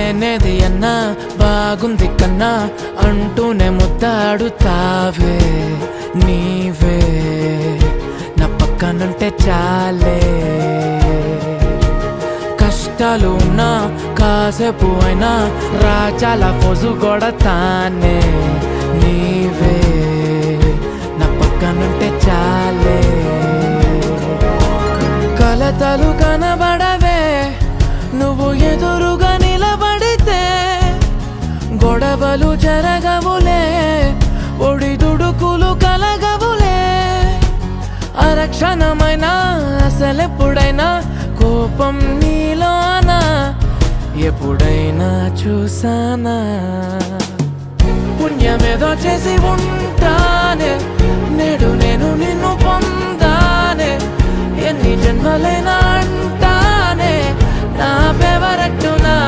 లేనేది అన్నా బాగుంది కన్నా అంటూనే ముద్దాడుతావే నీవే నా పక్కనుంటే చాలే కష్టాలు ఉన్నా కాసేపు అయినా రాజాల ఫోజు కొడతానే నీవే నా పక్కనుంటే చాలే కలతలు కనబడవే నువ్వు ఎదురుగా నిలబడితే గొడవలు జరగవులే ఒడిదుడుకులు కలగవులే అరక్షణమైనా అసలెప్పుడైనా కోపం నీలోనా ఎప్పుడైనా చూసానా పుణ్యమేదో చేసి ఉంటానే నేడు నేను నిన్ను పొందానే ఎన్ని జన్మలైనా అంటానే నా ఫేవరెట్